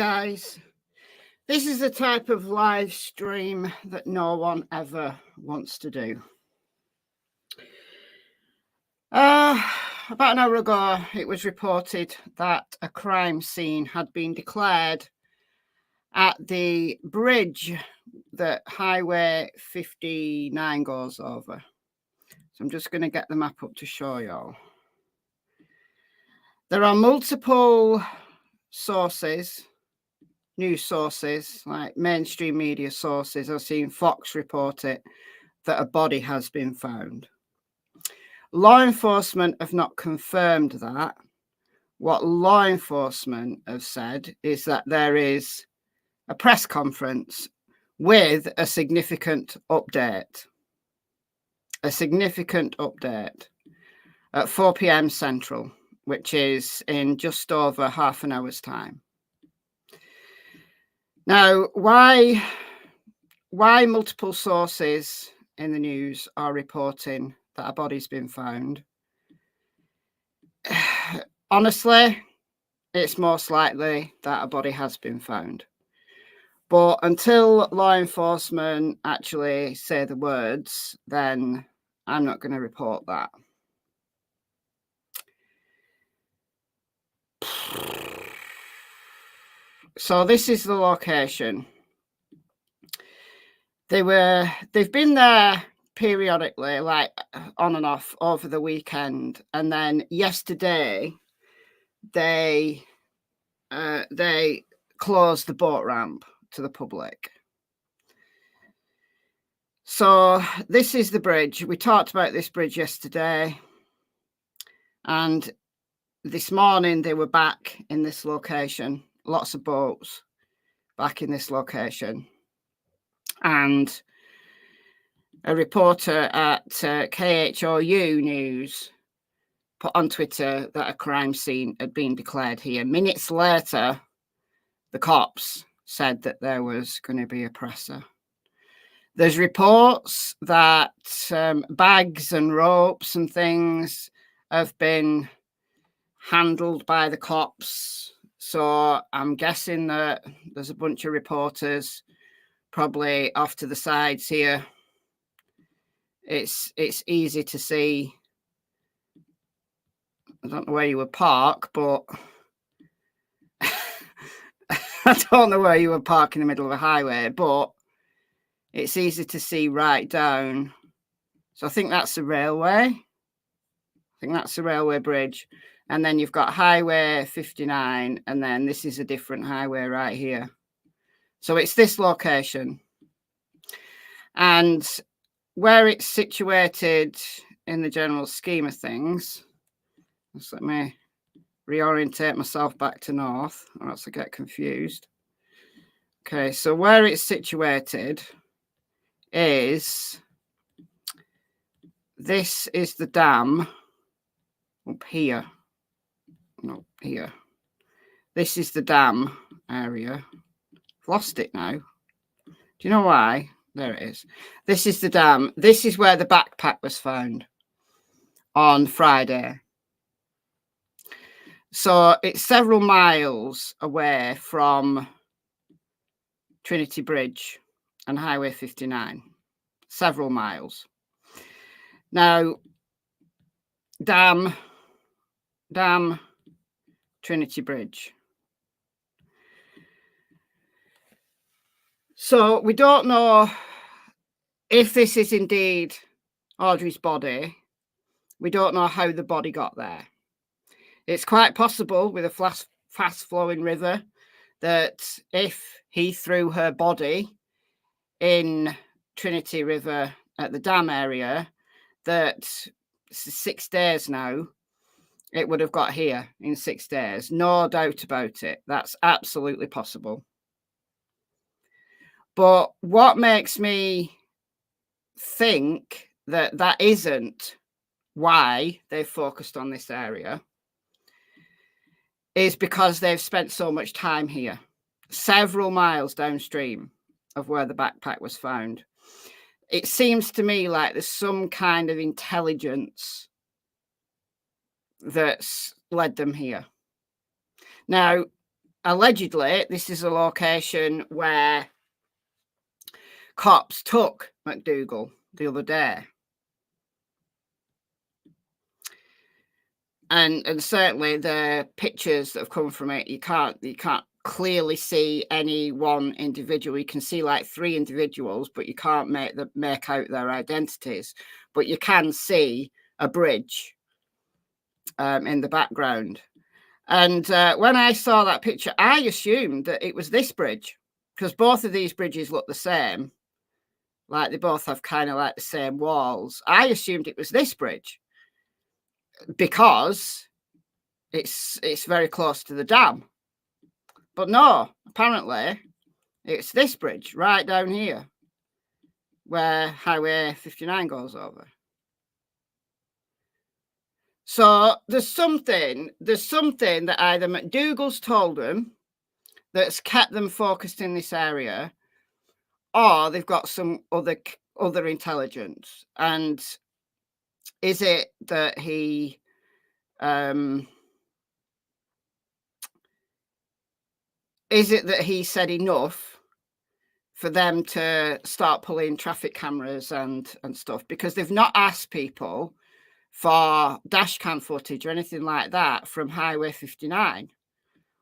guys. This is the type of live stream that no one ever wants to do. About an hour ago, it was reported that a crime scene had been declared at the bridge that Highway 59 goes over. So I'm just going to get the map up to show y'all. There are multiple sources, news sources, like mainstream media sources. I've seen Fox report it, that a body has been found. Law enforcement have not confirmed that. What law enforcement have said is that there is a press conference with a significant update. A significant update at 4 p.m. Central, which is in just over half an hour's time. Now, why multiple sources in the news are reporting that a body's been found? Honestly, it's most likely that a body has been found. But until law enforcement actually say the words, then I'm not going to report that. So this is the location. They've been there periodically, like on and off over the weekend, and then yesterday they closed the boat ramp to the public. So this is the bridge. We talked about this bridge yesterday, and this morning they were back in this location. Lots of boats back in this location. And a reporter at KHOU News put on Twitter that a crime scene had been declared here. Minutes later, the cops said that there was going to be a presser. There's reports that bags and ropes and things have been handled by the cops. So I'm guessing that there's a bunch of reporters probably off to the sides here. It's easy to see. I don't know where you would park, but I don't know where you would park in the middle of a highway, but it's easy to see right down. So I think that's the railway. I think that's the railway bridge. And then you've got Highway 59, and then this is a different highway right here. So it's this location. And where it's situated in the general scheme of things, just let me reorientate myself back to north, or else I get confused. Okay, so where it's situated is, this is the dam up here. No, here. This is the dam area. I've lost it now. Do you know why? There it is. This is the dam. This is where the backpack was found on Friday. So it's several miles away from Trinity Bridge and Highway 59. Several miles. Now, dam, Trinity Bridge. So we don't know if this is indeed Audrey's body. We don't know how the body got there. It's quite possible with a fast-flowing river that if he threw her body in Trinity River at the dam area, that 6 days now, it would have got here in 6 days. No doubt about it. That's absolutely possible. But what makes me think that that isn't why they've focused on this area is because they've spent so much time here, several miles downstream of where the backpack was found. It seems to me like there's some kind of intelligence that's led them here. Now, allegedly, this is a location where cops took McDougall the other day. And certainly the pictures that have come from it, you can't clearly see any one individual. You can see like 3 individuals, but you can't make out their identities. But you can see a bridge in the background. And when I saw that picture, I assumed that it was this bridge, because both of these bridges look the same. Like they both have kind of like the same walls. I assumed it was this bridge because it's very close to the dam. But no, apparently it's this bridge right down here where Highway 59 goes over. So there's something that either McDougall's told them that's kept them focused in this area, or they've got some other intelligence. And is it that he said enough for them to start pulling traffic cameras and stuff? Because they've not asked people for dash cam footage or anything like that from Highway 59.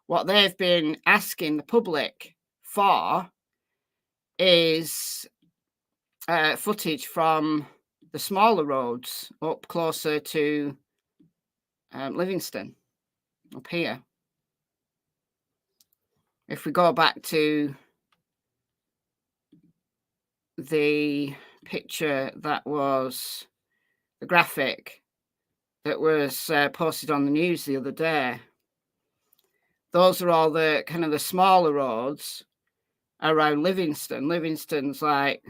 What they've been asking the public for is footage from the smaller roads up closer to Livingston, up here. If we go back to the picture that was the graphic that was posted on the news the other day, those are all the kind of the smaller roads around Livingston. Livingston's like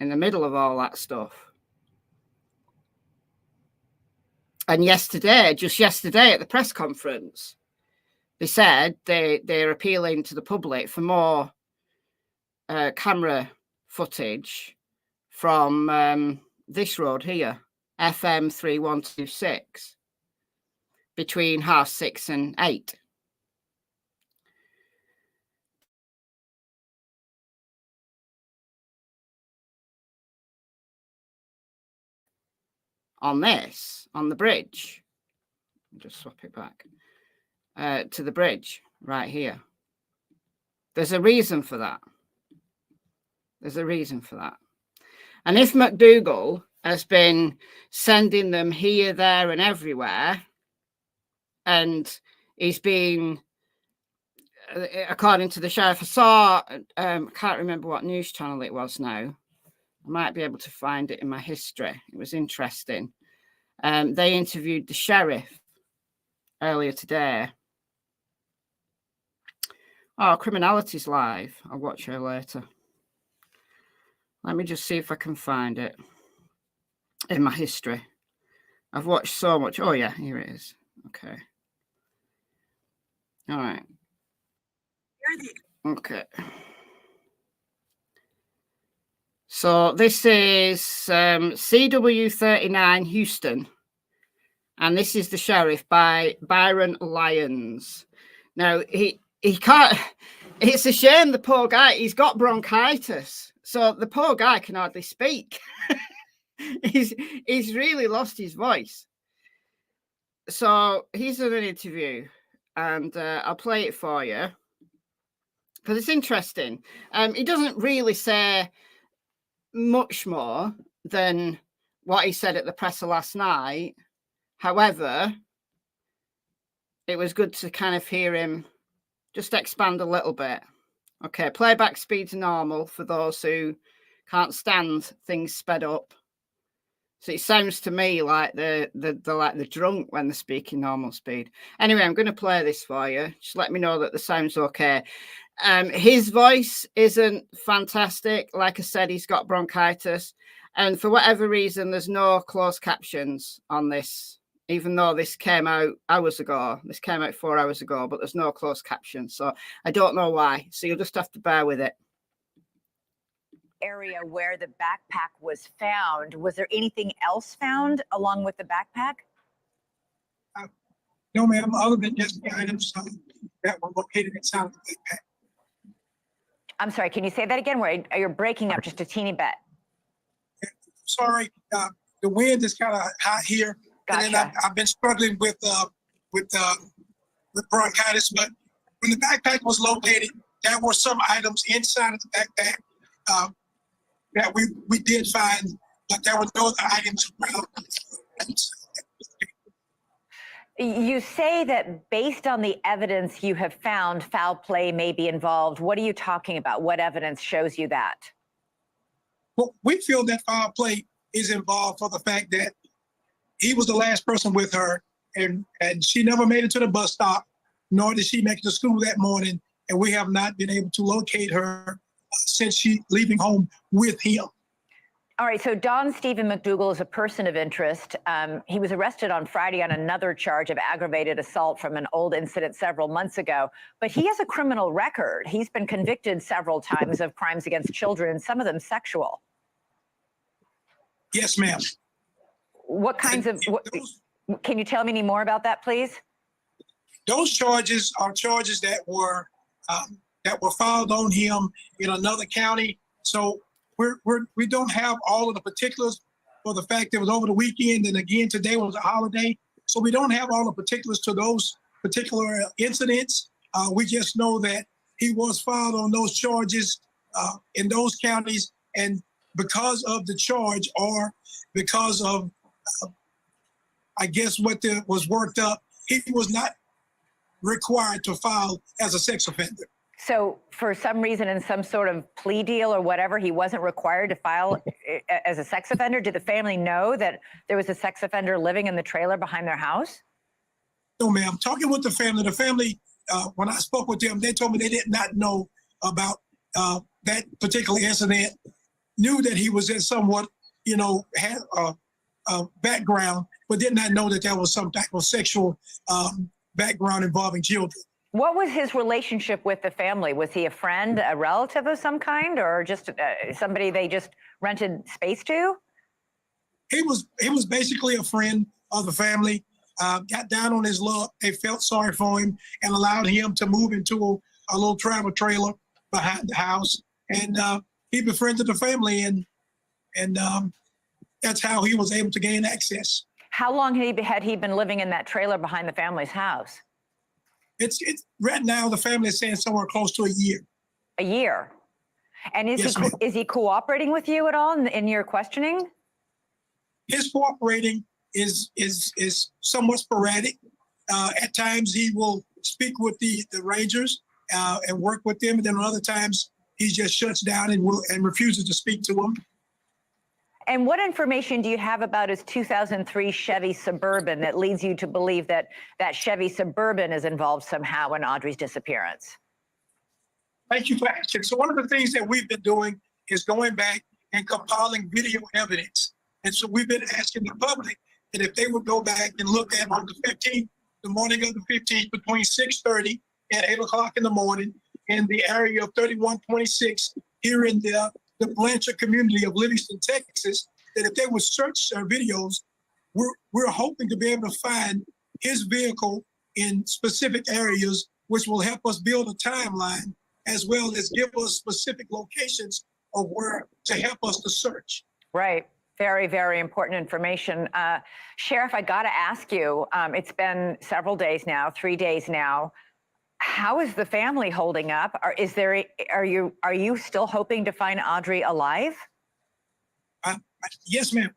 in the middle of all that stuff. And just yesterday at the press conference, they said they're appealing to the public for more camera footage from this road here, FM 3126, between 6:30 and 8. On the bridge. I'll just swap it back to the bridge right here. There's a reason for that. And if McDougall has been sending them here, there, and everywhere, and he's been, according to the sheriff, I saw, I can't remember what news channel it was now. I might be able to find it in my history. It was interesting. They interviewed the sheriff earlier today. Oh, Criminality's live. I'll watch her later. Let me just see if I can find it in my history. I've watched so much. Oh, yeah, here it is. Okay. All right. Okay. So this is CW39 Houston. And this is the sheriff by Byron Lyons. Now, he can't... It's a shame, the poor guy. He's got bronchitis. So the poor guy can hardly speak. He's really lost his voice. So he's done an interview, and I'll play it for you because it's interesting. He doesn't really say much more than what he said at the presser last night. However, it was good to kind of hear him just expand a little bit. Okay, playback speed's normal for those who can't stand things sped up. So it sounds to me like they're drunk when they're speaking normal speed. Anyway, I'm going to play this for you. Just let me know that the sound's okay. His voice isn't fantastic. Like I said, he's got bronchitis. And for whatever reason, there's no closed captions on this, even though this came out hours ago. This came out 4 hours ago, but there's no closed captions. So I don't know why. So you'll just have to bear with it. Area where the backpack was found. Was there anything else found along with the backpack? No, ma'am, other than just the items that were located inside of the backpack. I'm sorry, can you say that again? Where you're breaking up just a teeny bit. Sorry, the wind is kind of hot here. Gotcha. And then I've been struggling with bronchitis, but when the backpack was located, there were some items inside of the backpack that we did find, but there were no other items around. You say that based on the evidence you have found, foul play may be involved. What are you talking about? What evidence shows you that? Well, we feel that foul play is involved for the fact that he was the last person with her, and she never made it to the bus stop, nor did she make it to school that morning, and we have not been able to locate her since she leaving home with him. All right, so Don Stephen McDougal is a person of interest. He was arrested on Friday on another charge of aggravated assault from an old incident several months ago, but he has a criminal record. He's been convicted several times of crimes against children, some of them sexual. Yes, ma'am. What kinds of, can you tell me any more about that, please? Those charges are charges that were filed on him in another county. So we don't have all of the particulars for the fact that it was over the weekend, and again today was a holiday. So we don't have all the particulars to those particular incidents. We just know that he was filed on those charges in those counties, and because of the charge or because of I guess what was worked up, he was not required to file as a sex offender. So for some reason, in some sort of plea deal or whatever, he wasn't required to file as a sex offender? Did the family know that there was a sex offender living in the trailer behind their house? No, ma'am. Talking with the family, when I spoke with them, they told me they did not know about that particular incident, knew that he was in somewhat, had a background, but did not know that there was some type of sexual background involving children. What was his relationship with the family? Was he a friend, a relative of some kind, or just somebody they just rented space to? He was basically a friend of the family. Got down on his luck. They felt sorry for him and allowed him to move into a little travel trailer behind the house. And he befriended the family, and that's how he was able to gain access. How long had he been living in that trailer behind the family's house? It's right now the family is saying somewhere close to a year. A year. And is he cooperating with you at all in your questioning? His cooperating is somewhat sporadic. At times he will speak with the rangers and work with them, and then other times he just shuts down and refuses to speak to them. And what information do you have about his 2003 Chevy Suburban that leads you to believe that that Chevy Suburban is involved somehow in Audrii's disappearance? Thank you for asking. So one of the things that we've been doing is going back and compiling video evidence. And so we've been asking the public that if they would go back and look at on the 15th, the morning of the 15th, between 6:30 and 8 o'clock in the morning in the area of 3126 here in the Blanchard community of Livingston, Texas, that if they would search our videos, we're hoping to be able to find his vehicle in specific areas, which will help us build a timeline, as well as give us specific locations of where to help us to search. Right. Very, very important information. Sheriff, I got to ask you, it's been several days now, 3 days now. How is the family holding up? Are you still hoping to find Audrii alive? Yes, ma'am.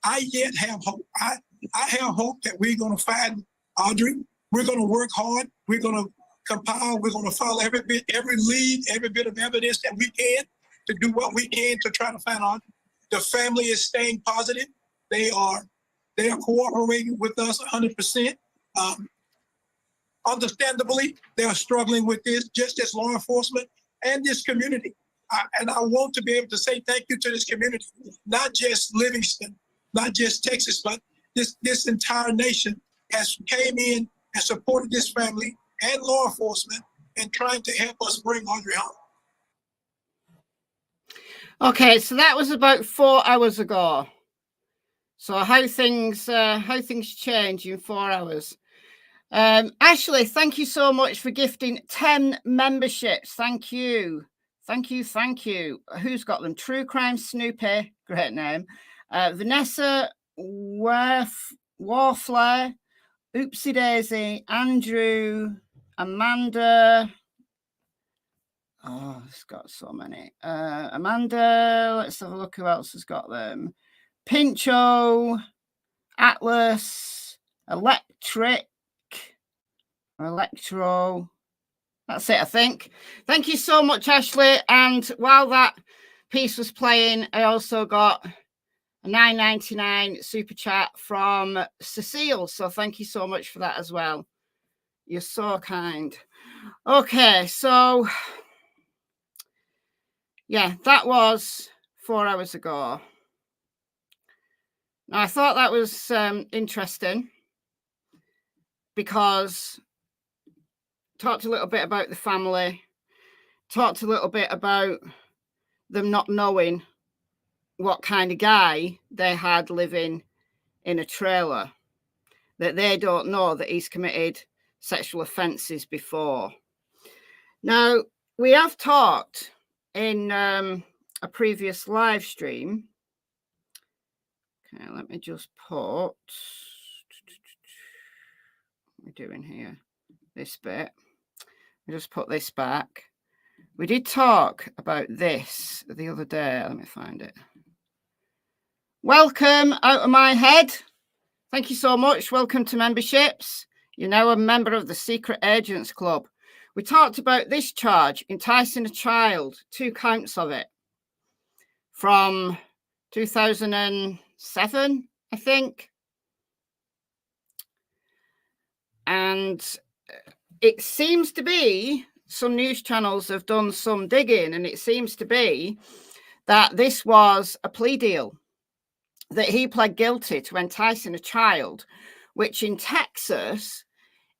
I yet have hope. I have hope that we're going to find Audrii. We're going to work hard. We're going to compile. We're going to follow every lead, every bit of evidence that we can to do what we can to try to find Audrii. The family is staying positive. They are cooperating with us 100%. Understandably, they are struggling with this, just as law enforcement and this community. And I want to be able to say thank you to this community, not just Livingston, not just Texas, but this entire nation has came in and supported this family and law enforcement and trying to help us bring Audrii home. Okay, so that was about 4 hours ago. So how things change in 4 hours. Ashley, thank you so much for gifting 10 memberships. Thank you. Thank you. Thank you. Who's got them? True Crime Snoopy. Great name. Vanessa Warflare. Oopsie Daisy. Andrew. Amanda. Oh, it's got so many. Amanda. Let's have a look who else has got them. Pincho. Atlas. Electric. Electro. That's it, I think. Thank you so much, Ashley. And while that piece was playing, I also got a $9.99 super chat from Cecile. So thank you so much for that as well. You're so kind. Okay, so yeah, that was 4 hours ago. Now, I thought that was interesting because talked a little bit about the family, talked a little bit about them not knowing what kind of guy they had living in a trailer, that they don't know that he's committed sexual offences before. Now, we have talked in a previous live stream. Okay, let me just put what we're doing here, this bit. I just put this back. We did talk about this the other day. Let me find it. Welcome out of my head. Thank you so much. Welcome to memberships. You're now a member of the Secret Agents Club. We talked about this charge, enticing a child, 2 counts of it, from 2007, I think. And it seems to be, some news channels have done some digging, and it seems to be that this was a plea deal, that he pled guilty to enticing a child, which in Texas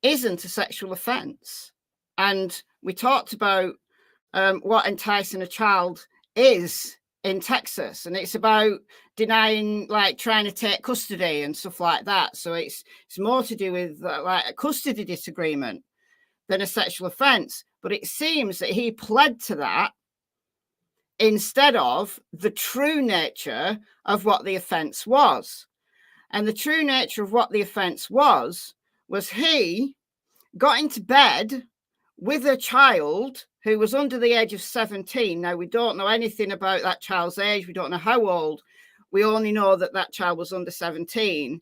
isn't a sexual offence. And we talked about what enticing a child is in Texas, and it's about denying, like trying to take custody and stuff like that. So it's more to do with like a custody disagreement than a sexual offence. But it seems that he pled to that instead of the true nature of what the offence was. And the true nature of what the offence was he got into bed with a child who was under the age of 17. Now, we don't know anything about that child's age. We don't know how old. We only know that that child was under 17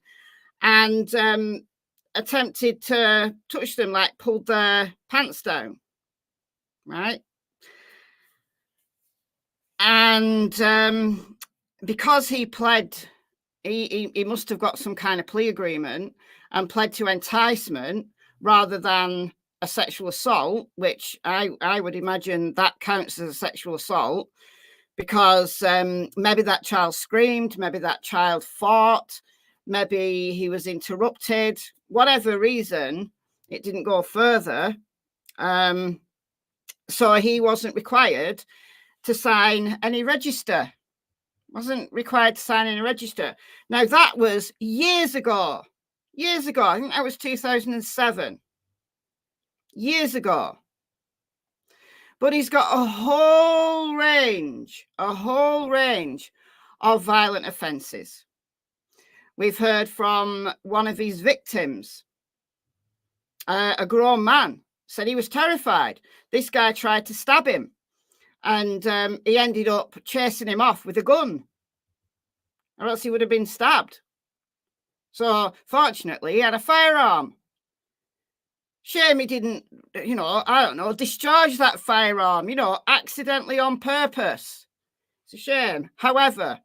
and attempted to touch them, like pulled their pants down, right? And because he pled, he must have got some kind of plea agreement and pled to enticement rather than a sexual assault, which I would imagine that counts as a sexual assault, because maybe that child screamed, maybe that child fought, maybe he was interrupted, whatever reason, it didn't go further. So he wasn't required to sign any register. Wasn't required to sign any register. Now, that was years ago. Years ago. I think that was 2007. Years ago. But he's got a whole range of violent offences. We've heard from one of his victims, a grown man, said he was terrified. This guy tried to stab him, and he ended up chasing him off with a gun, or else he would have been stabbed. So fortunately, he had a firearm. Shame he didn't, I don't know, discharge that firearm, accidentally on purpose. It's a shame. However,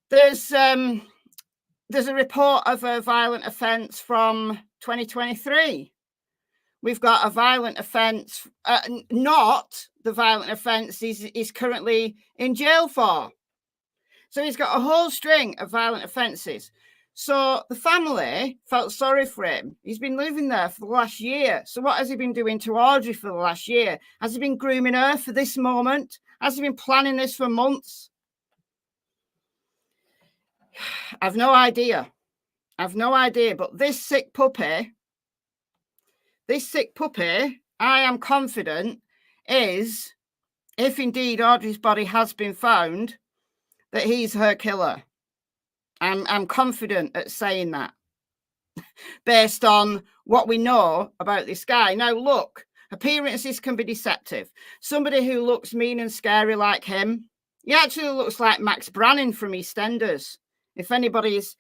there's a report of a violent offence from 2023. We've got a violent offence, not the violent offence he's currently in jail for. So he's got a whole string of violent offences. So the family felt sorry for him. He's been living there for the last year. So what has he been doing to Audrii for the last year? Has he been grooming her for this moment? Has he been planning this for months? I've no idea. But this sick puppy this sick puppy, I am confident, is, if indeed Audrey's body has been found, that he's her killer. I'm confident at saying that based on what we know about this guy. Now, look, appearances can be deceptive. Somebody who looks mean and scary like him, he actually looks like Max Branning from EastEnders. If anybody's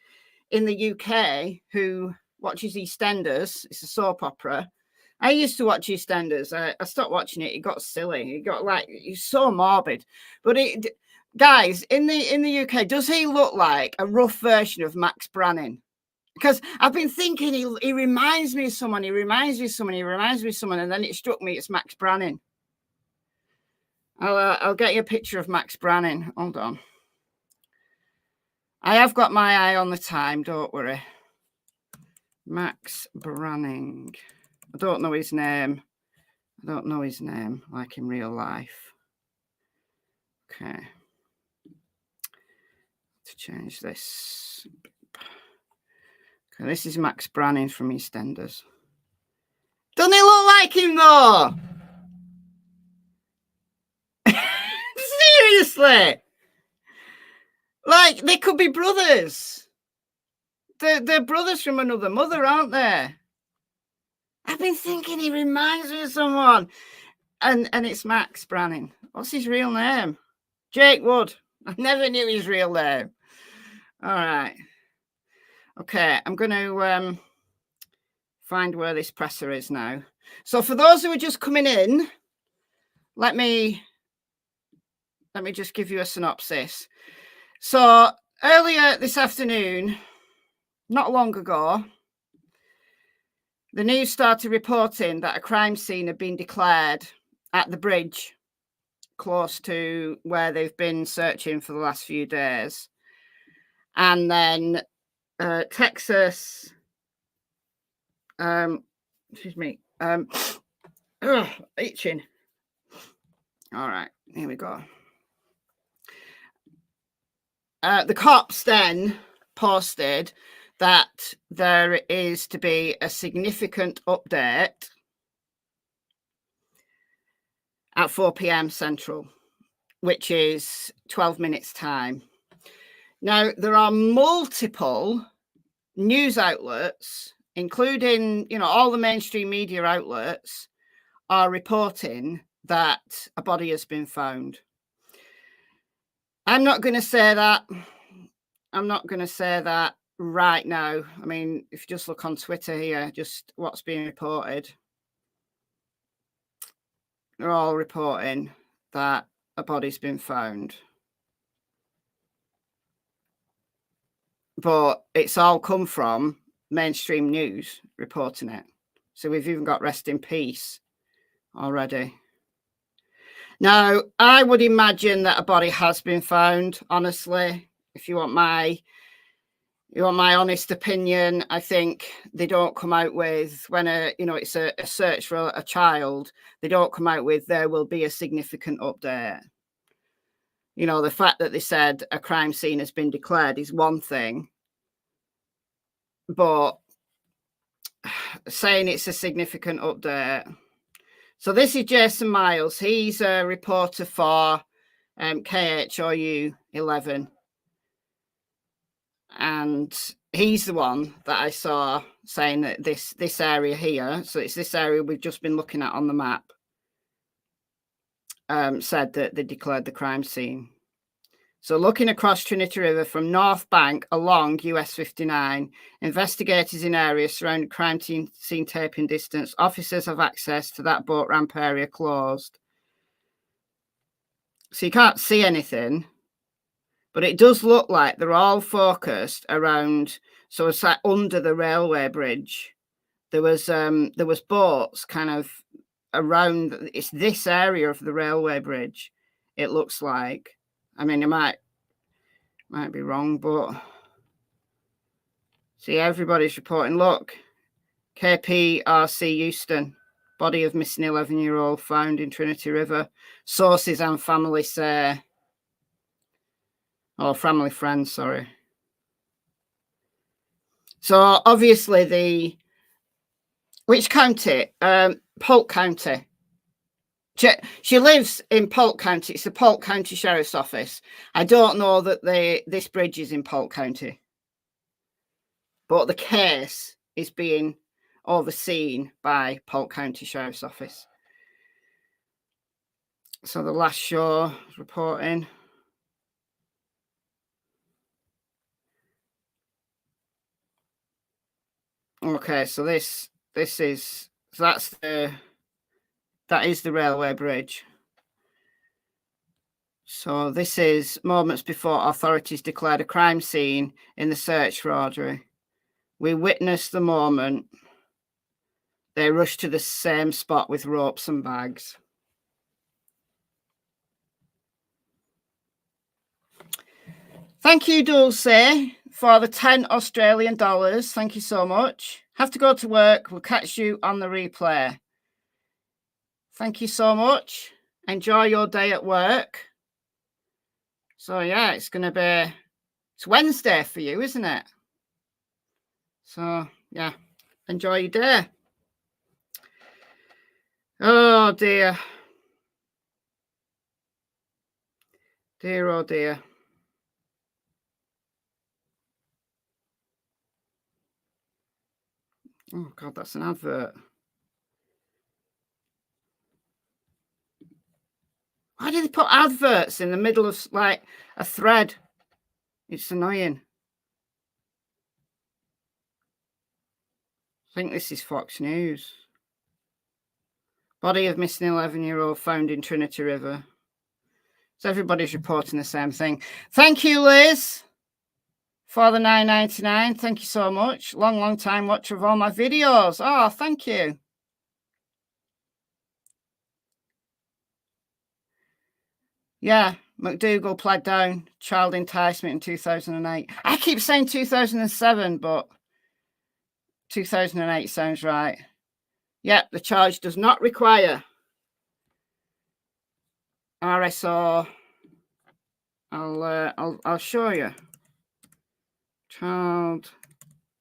in the UK who watches EastEnders, it's a soap opera. I used to watch EastEnders. I stopped watching it. It got silly. It got like, it's so morbid. But guys, in the UK, does he look like a rough version of Max Branning? Because I've been thinking he reminds me of someone. He reminds me of someone. He reminds me of someone. And then it struck me it's Max Branning. I'll get you a picture of Max Branning. Hold on. I have got my eye on the time. Don't worry. Max Branning. I don't know his name. I don't know his name like in real life. Okay. To change this. Okay, this is Max Branning from EastEnders. Doesn't he look like him though? Seriously. Like, they could be brothers. They're brothers from another mother, aren't they? I've been thinking he reminds me of someone. And it's Max Branning. What's his real name? Jake Wood. I never knew his real name. All right. Okay, I'm going to find where this presser is now. So for those who are just coming in, let me just give you a synopsis. So earlier this afternoon, not long ago, the news started reporting that a crime scene had been declared at the bridge close to where they've been searching for the last few days. And then Texas, excuse me, itching. All right, here we go. The cops then posted that there is to be a significant update at 4 p.m. Central, which is 12 minutes time. Now, there are multiple news outlets, including, all the mainstream media outlets, are reporting that a body has been found. I'm not going to say that. I'm not going to say that right now. I mean, if you just look on Twitter here, just what's being reported, they're all reporting that a body's been found. But it's all come from mainstream news reporting it. So we've even got rest in peace already. Now, I would imagine that a body has been found, honestly. If you want my honest opinion, I think they don't come out with, when it's a search for a child, they don't come out with there will be a significant update. The fact that they said a crime scene has been declared is one thing, but saying it's a significant update. So this is Jason Miles. He's a reporter for KHOU 11. And he's the one that I saw saying that this area here, so it's this area we've just been looking at on the map, said that they declared the crime scene. So looking across Trinity River from North Bank along US 59, investigators in areas surrounding crime scene taping distance, officers have access to that boat ramp area closed. So you can't see anything, but it does look like they're all focused around, so it's like under the railway bridge. There was boats kind of around, it's this area of the railway bridge, it looks like. I mean, it might be wrong, but see, everybody's reporting. Look, KPRC Houston, body of missing 11-year-old found in Trinity River. Sources and family say, or family friends, sorry. So obviously Which county? Polk County. She lives in Polk County. It's the Polk County Sheriff's Office. I don't know that this bridge is in Polk County, but the case is being overseen by Polk County Sheriff's Office. So the last show is reporting. Okay, so that is the railway bridge. So this is moments before authorities declared a crime scene in the search for Audrii. We witnessed the moment they rushed to the same spot with ropes and bags. Thank you, Dulce, for the 10 Australian dollars. Thank you so much. Have to go to work. We'll catch you on the replay. Thank you so much. Enjoy your day at work. So, yeah, it's Wednesday for you, isn't it? So, yeah, enjoy your day. Oh, dear. Dear, oh, dear. Oh, God, that's an advert. Why do they put adverts in the middle of, like, a thread? It's annoying. I think this is Fox News. Body of missing 11-year-old found in Trinity River. So everybody's reporting the same thing. Thank you, Liz, for the $9.99. Thank you so much. Long time watcher of all my videos. Oh, thank you. Yeah, McDougall pled down child enticement in 2008. I keep saying 2007, but 2008 sounds right. Yep, the charge does not require RSO. I'll show you. Child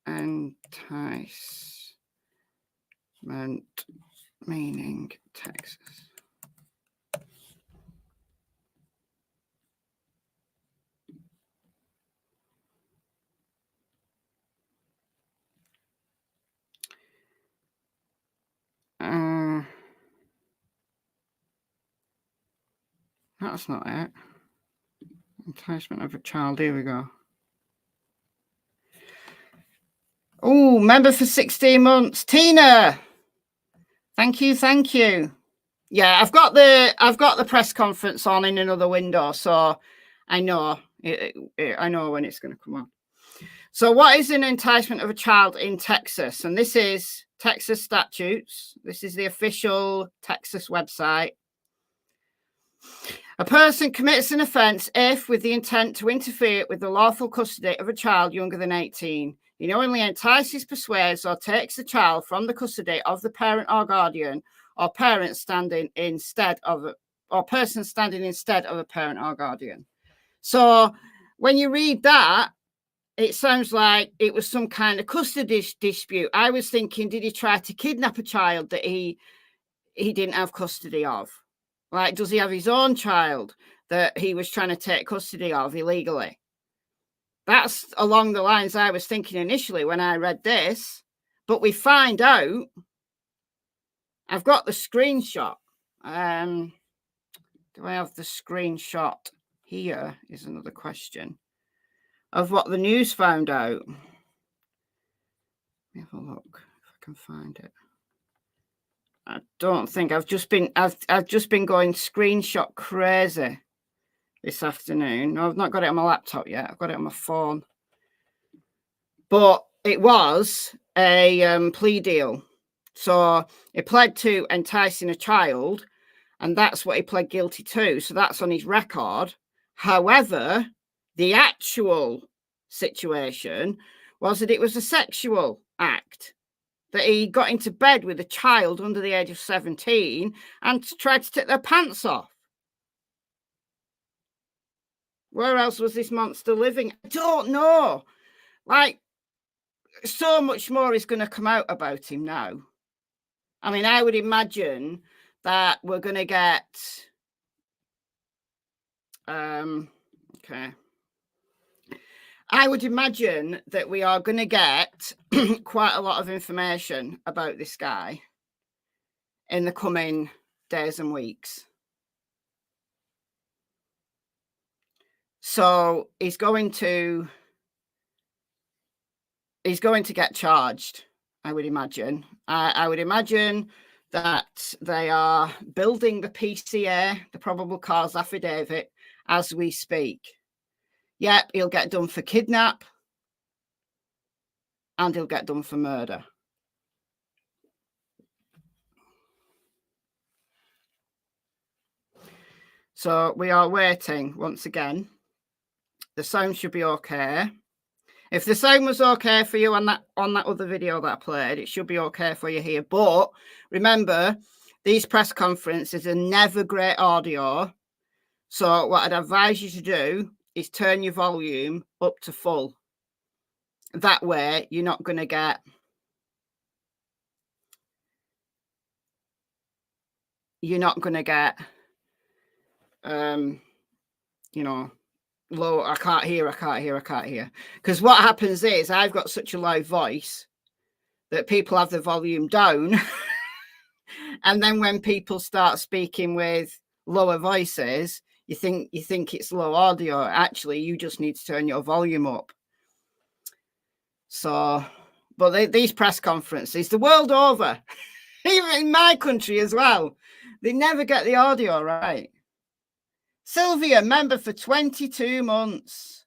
enticement, meaning Texas. That's not it. Enticement of a child. Here we go. Oh, member for 16 months, Tina. Thank you. Yeah, I've got the press conference on in another window, so I know I know when it's going to come on. So, what is an enticement of a child in Texas? And this is Texas statutes. This is the official Texas website. A person commits an offence if, with the intent to interfere with the lawful custody of a child younger than 18, he knowingly entices, persuades, or takes the child from the custody of the parent or guardian, or parent standing instead of person standing instead of a parent or guardian. So when you read that, it sounds like it was some kind of custody dispute. I was thinking, did he try to kidnap a child that he didn't have custody of? Like, does he have his own child that he was trying to take custody of illegally? That's along the lines I was thinking initially when I read this. But we find out, I've got the screenshot. Do I have the screenshot here is another question of what the news found out. Let me have a look if I can find it. I don't think I've just been going screenshot crazy this afternoon. No, I've not got it on my laptop yet. I've got it on my phone. But it was a plea deal. So he pled to enticing a child, and that's what he pled guilty to. So that's on his record. However, the actual situation was that it was a sexual act, that he got into bed with a child under the age of 17 and tried to take their pants off. Where else was this monster living? I don't know. Like, so much more is going to come out about him now. I mean, I would imagine that we're going to get, okay. I would imagine that we are going to get quite a lot of information about this guy in the coming days and weeks. So he's going to get charged, I would imagine. I would imagine that they are building the PCA, the probable cause affidavit, as we speak. Yep, he'll get done for kidnap and he'll get done for murder. So we are waiting once again. The sound should be okay. If the sound was okay for you on that other video that I played, it should be okay for you here. But remember, these press conferences are never great audio. So what I'd advise you to do is turn your volume up to full. That way, you're not going to get you know, low, I can't hear. Because what happens is I've got such a loud voice that people have the volume down. And then when people start speaking with lower voices, you think it's low audio. Actually, you just need to turn your volume up. So, but these press conferences, the world over, even in my country as well, they never get the audio right. Sylvia, member for 22 months.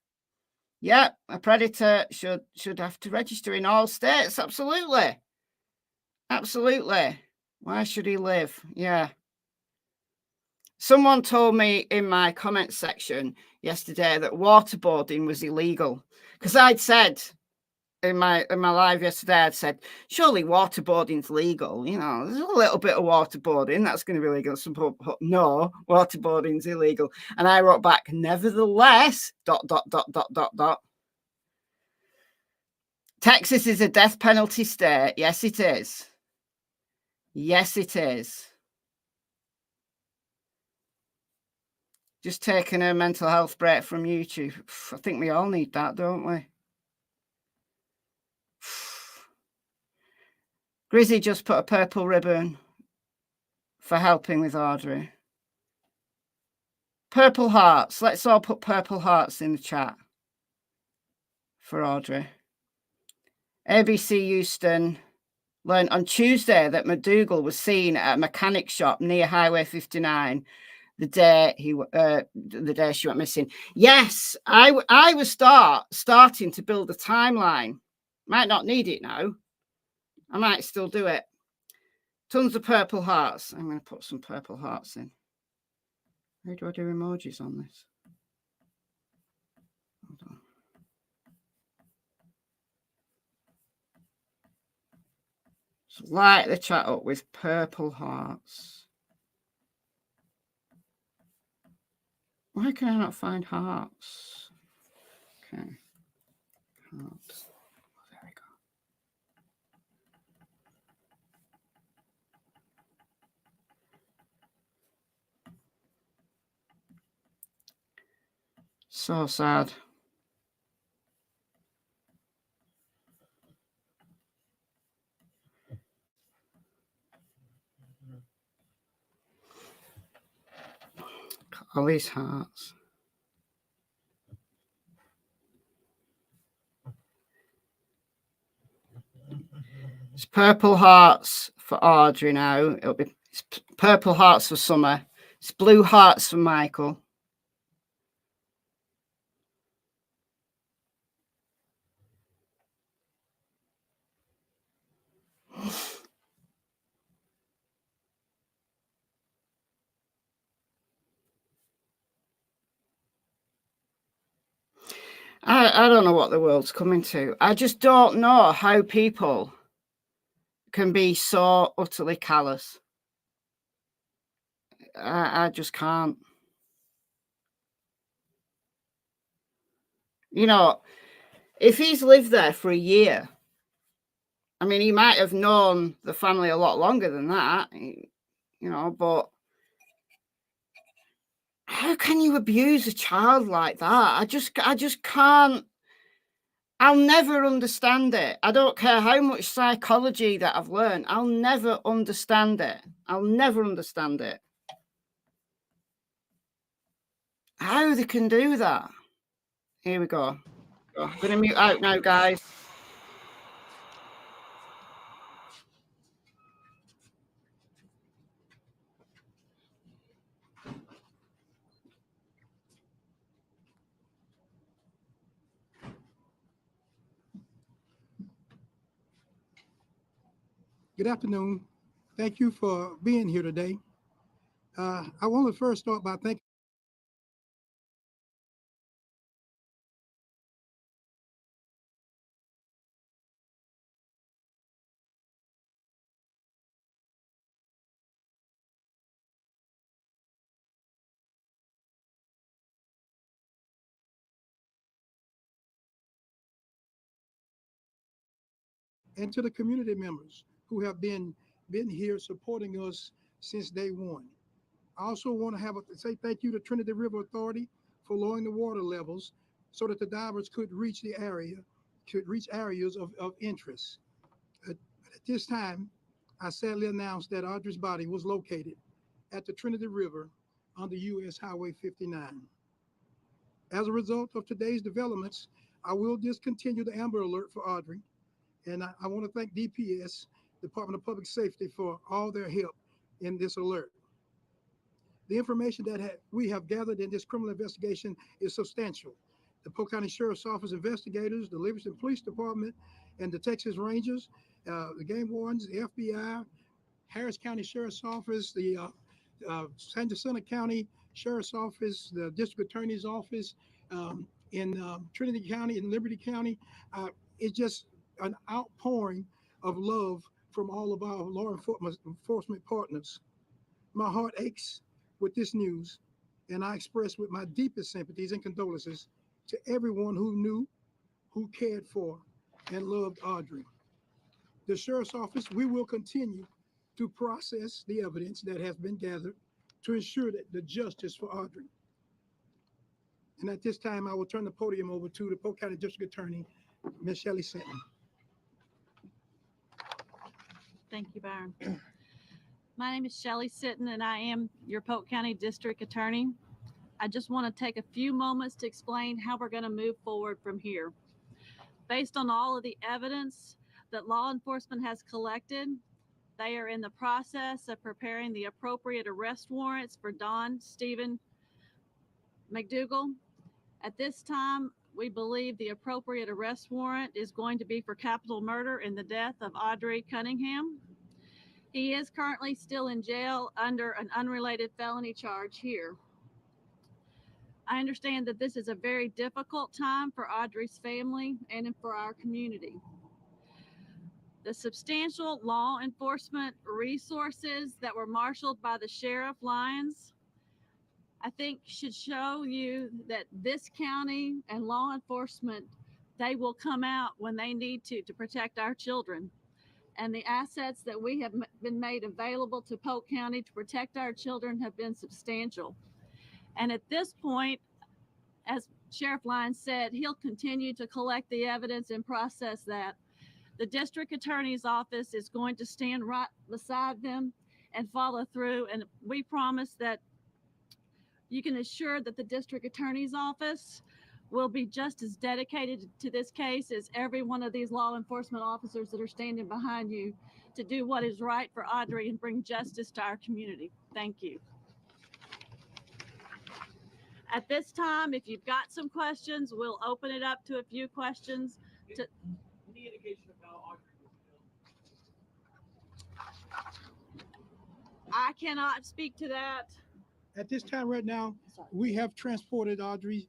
Yep, a predator should have to register in all states. Absolutely. Absolutely. Why should he live? Yeah. Someone told me in my comment section yesterday that waterboarding was illegal. Because I'd said in my live yesterday, I'd said, surely waterboarding's legal. You know, there's a little bit of waterboarding that's going to be legal. No, waterboarding's illegal. And I wrote back, nevertheless, ... Texas is a death penalty state. Yes, it is. Yes, it is. Just taking a mental health break from YouTube. I think we all need that, don't we? Grizzy just put a purple ribbon for helping with Audrii. Purple hearts. Let's all put purple hearts in the chat for Audrii. ABC Houston learned on Tuesday that McDougal was seen at a mechanic shop near Highway 59 the day she went missing. Yes, I was starting to build a timeline. Might not need it now. I might still do it. Tons of purple hearts. I'm going to put some purple hearts in. How do I do emojis on this? Hold on. So light the chat up with purple hearts. Why can I not find hearts? Okay. Hearts. Oh, there we go. So sad. All these hearts. It's purple hearts for Audrii now. It's purple hearts for Summer. It's blue hearts for Michael. I don't know what the world's coming to. I just don't know how people can be so utterly callous. I just can't. You know, if he's lived there for a year, I mean, he might have known the family a lot longer than that, you know, but how can you abuse a child like that? I just can't. I'll never understand it. I don't care how much psychology that I've learned. I'll never understand it. I'll never understand it. How they can do that. Here we go. I'm going to mute out now, guys. Good afternoon. Thank you for being here today. I want to first start by thanking and to the community members who have been here supporting us since day one. I also want to say thank you to Trinity River Authority for lowering the water levels so that the divers could reach areas of interest. At this time, I sadly announced that Audrii's body was located at the Trinity River on the U.S. Highway 59. As a result of today's developments, I will discontinue the Amber Alert for Audrii, and I want to thank DPS, Department of Public Safety, for all their help in this alert. The information that we have gathered in this criminal investigation is substantial. The Polk County Sheriff's Office investigators, the Livingston Police Department, and the Texas Rangers, the game wardens, the FBI, Harris County Sheriff's Office, the San Jacinto County Sheriff's Office, the District Attorney's Office, in Trinity County and Liberty County. It's just an outpouring of love from all of our law enforcement partners. My heart aches with this news, and I express with my deepest sympathies and condolences to everyone who knew, who cared for, and loved Audrii. The Sheriff's Office, we will continue to process the evidence that has been gathered to ensure that the justice for Audrii. And at this time, I will turn the podium over to the Polk County District Attorney, Ms. Shelley Sinton. Thank you, Byron. My name is Shelley Sitton, and I am your Polk County District Attorney. I just want to take a few moments to explain how we're going to move forward from here. Based on all of the evidence that law enforcement has collected, they are in the process of preparing the appropriate arrest warrants for Don Stephen McDougal. At this time, we believe the appropriate arrest warrant is going to be for capital murder in the death of Audrii Cunningham. He is currently still in jail under an unrelated felony charge here. I understand that this is a very difficult time for Audrii's family and for our community. The substantial law enforcement resources that were marshaled by the Sheriff Lyons, I think should show you that this county and law enforcement, they will come out when they need to protect our children. And the assets that we have been made available to Polk County to protect our children have been substantial. And at this point, as Sheriff Lyons said, he'll continue to collect the evidence and process that. The district attorney's office is going to stand right beside them and follow through. And we promise that you can assure that the district attorney's office will be just as dedicated to this case as every one of these law enforcement officers that are standing behind you to do what is right for Audrii and bring justice to our community. Thank you. At this time, if you've got some questions, we'll open it up to a few questions. Any indication of how Audrii was killed? I cannot speak to that. At this time right now, we have transported Audrii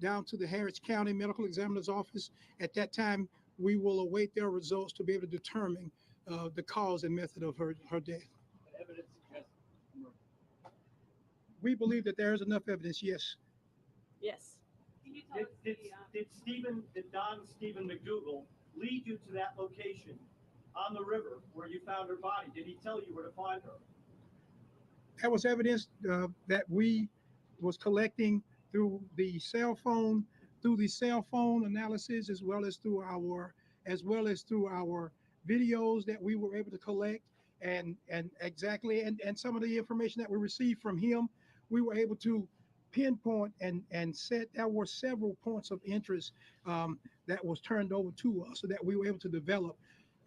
down to the Harris County Medical Examiner's Office. At that time, we will await their results to be able to determine the cause and method of her death. The evidence suggests murder. We believe that there is enough evidence, yes. Yes. Did Don Stephen McDougal lead you to that location on the river where you found her body? Did he tell you where to find her? That was evidence that we was collecting through the cell phone analysis, as well as through our videos that we were able to collect, and some of the information that we received from him, we were able to pinpoint and set. There were several points of interest that was turned over to us, so that we were able to develop.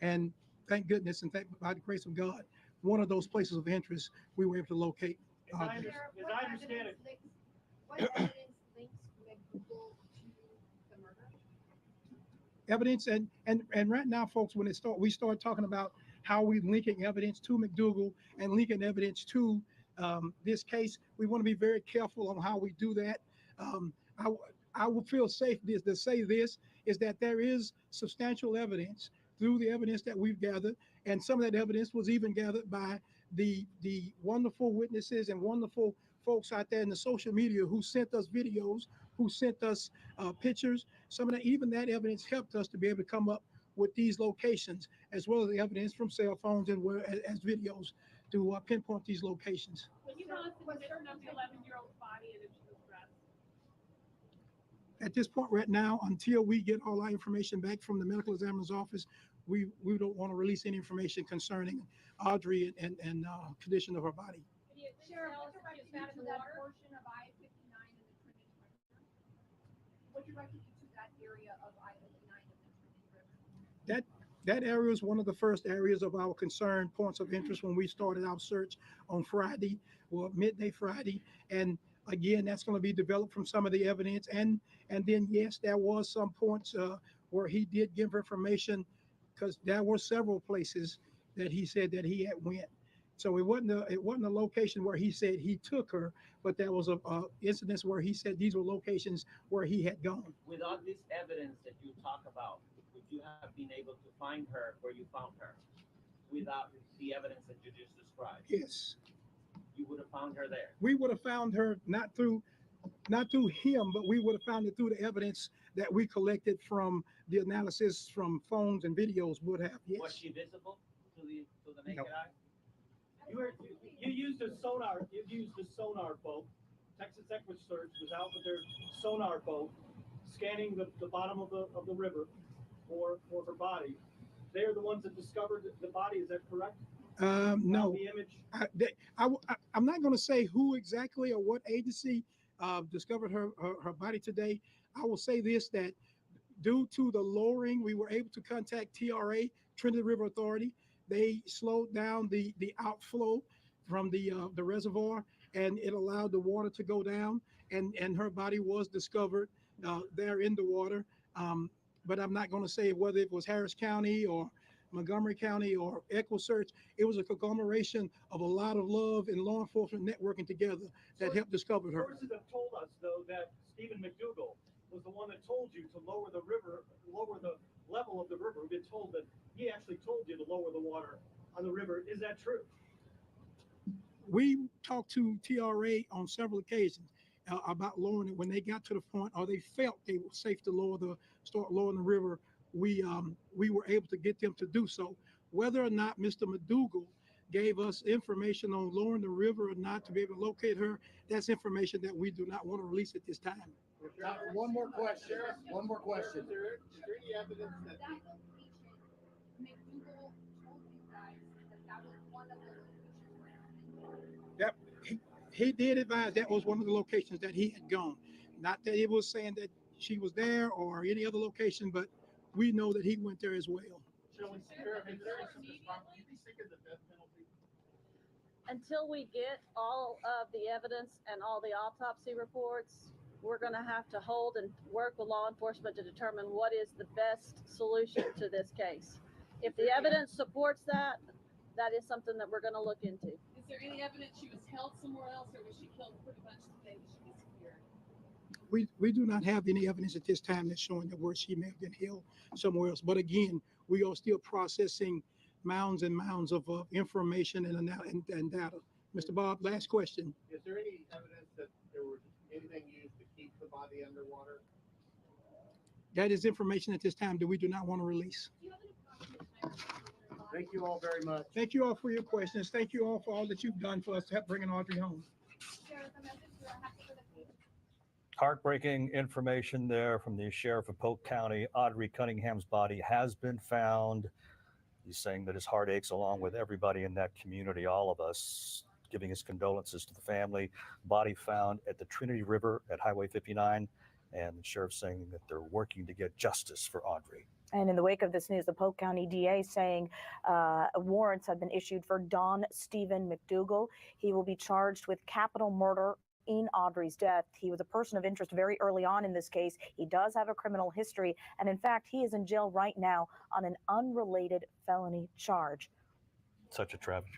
And thank goodness, and by the grace of God, one of those places of interest we were able to locate. As I understand it, What evidence links McDougal to the murder? Evidence and right now, folks, when we start talking about how we linking evidence to McDougal and linking evidence to this case, we want to be very careful on how we do that. I would feel safe to say this is that there is substantial evidence through the evidence that we've gathered, and some of that evidence was even gathered by the wonderful witnesses and wonderful folks out there in the social media who sent us videos, who sent us pictures. Some of that, even that evidence helped us to be able to come up with these locations, as well as the evidence from cell phones and as videos to pinpoint these locations. When you tell us the condition of the 11-year-old's body and if she was dressed? At this point right now, until we get all our information back from the medical examiner's office, we don't want to release any information concerning Audrii and condition of her body. Can you Sheriff, tell us what's if your she was right out of to the that water? portion of I-59 and the Trinity River? What's your right to get to that area of I-59 and the Trinity River? That area is one of the first areas of our concern points of interest when we started our search on Friday, or midday Friday. And again, that's going to be developed from some of the evidence. And then, yes, there was some points where he did give information, because there were several places that he said that he had went. So it wasn't a location where he said he took her, but there was a incident where he said these were locations where he had gone. Without this evidence that you talk about, would you have been able to find her where you found her? Without the evidence that you just described? Yes. You would have found her there? We would have found her not through him, but we would have found it through the evidence that we collected from the analysis from phones and videos would have. Yes. Was she visible to the naked No. eye? you used a sonar. You used a sonar boat. Texas EquiSearch was out with their sonar boat, scanning the bottom of the river for her body. They're the ones that discovered the body. Is that correct? No. The image. I'm not going to say who exactly or what agency discovered her body today. I will say this, that due to the lowering, we were able to contact TRA, Trinity River Authority. They slowed down the outflow from the reservoir, and it allowed the water to go down, and her body was discovered there in the water. But I'm not going to say whether it was Harris County or Montgomery County or EquiSearch. It was a conglomeration of a lot of love and law enforcement networking together that helped discover her. Sources have told us, though, that Stephen McDougal was the one that told you to lower the level of the river. We've been told that he actually told you to lower the water on the river. Is that true? We talked to TRA on several occasions about lowering it when they got to the point, or they felt they were safe to start lowering the river. We were able to get them to do so. Whether or not Mr. McDougal gave us information on lowering the river or not to be able to locate her, that's information that we do not want to release at this time. One more question. One more question. Is there any evidence that That location, McDougal told you guys that was one of the locations where He did advise that was one of the locations that he had gone. Not that it was saying that she was there or any other location, but we know that he went there as well. Shelley, Sheriff, is there some responsibility? You seeking the death penalty? Until we get all of the evidence and all the autopsy reports, we're going to have to hold and work with law enforcement to determine what is the best solution to this case. If the evidence supports that, that is something that we're going to look into. Is there any evidence she was held somewhere else, or was she killed pretty much the day that she disappeared? We do not have any evidence at this time that's showing that where she may have been held somewhere else. But again, we are still processing mounds and mounds of information and data. Mr. Bob, last question. Is there any evidence that there was anything used to keep the body underwater? That is information at this time that we do not want to release. Thank you all very much. Thank you all for your questions. Thank you all for all that you've done for us to help bringing Audrii home. Heartbreaking information there from the sheriff of Polk County. Audrii Cunningham's body has been found. He's saying that his heart aches along with everybody in that community, all of us, giving his condolences to the family. Body found at the Trinity River at Highway 59, and the sheriff saying that they're working to get justice for Audrii. And in the wake of this news, the Polk County DA saying warrants have been issued for Don Stephen McDougal. He will be charged with capital murder in Audrii's death. He was a person of interest very early on in this case. He does have a criminal history, and in fact, he is in jail right now on an unrelated felony charge. Such a tragedy.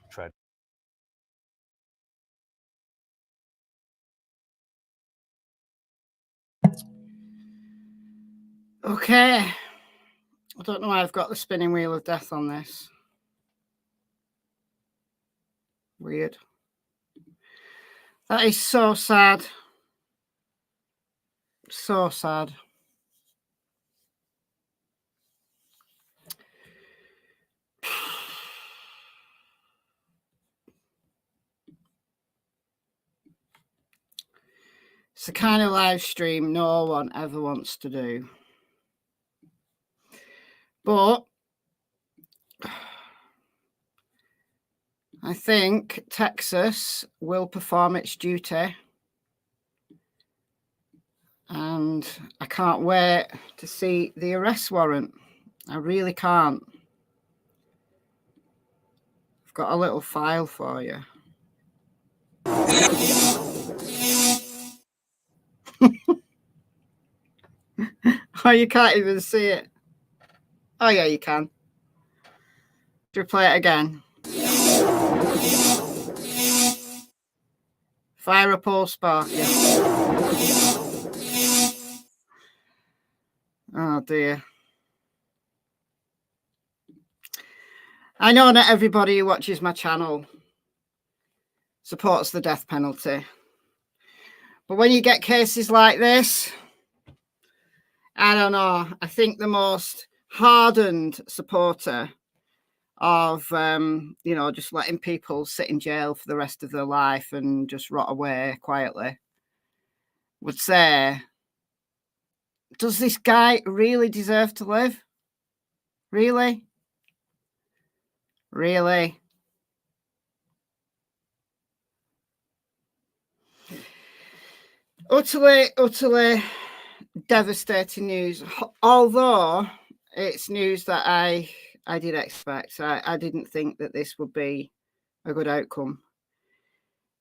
Okay. I don't know why I've got the spinning wheel of death on this. Weird. That is so sad. So sad. It's the kind of live stream no one ever wants to do. But I think Texas will perform its duty. And I can't wait to see the arrest warrant. I really can't. I've got a little file for you. Oh, you can't even see it. Oh, yeah, you can. Do you play it again? Fire up all Sparky. Oh, dear. I know not everybody who watches my channel supports the death penalty. But when you get cases like this, I don't know. I think the most hardened supporter of, just letting people sit in jail for the rest of their life and just rot away quietly would say, does this guy really deserve to live? Really? Really? Utterly devastating news. Although it's news that I did expect. I didn't think that this would be a good outcome.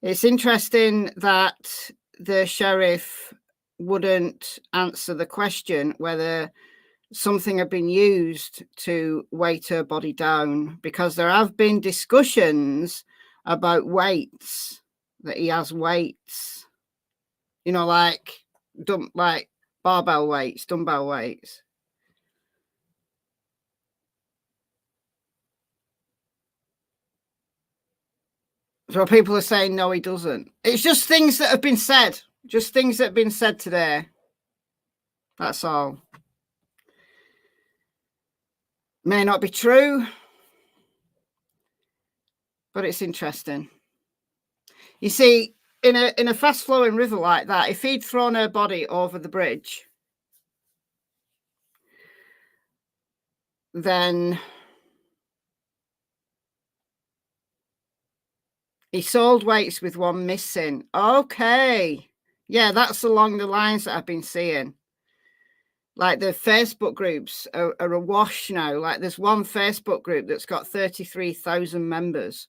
It's interesting that the sheriff wouldn't answer the question whether something had been used to weight her body down, because there have been discussions about weights, that he has weights, like barbell weights, dumbbell weights. So people are saying, no, he doesn't. It's just things that have been said. Just things that have been said today. That's all. May not be true, but it's interesting. You see, in a fast-flowing river like that, if he'd thrown her body over the bridge, then he sold weights with one missing. Okay. Yeah, that's along the lines that I've been seeing. Like the Facebook groups are awash now. Like there's one Facebook group that's got 33,000 members,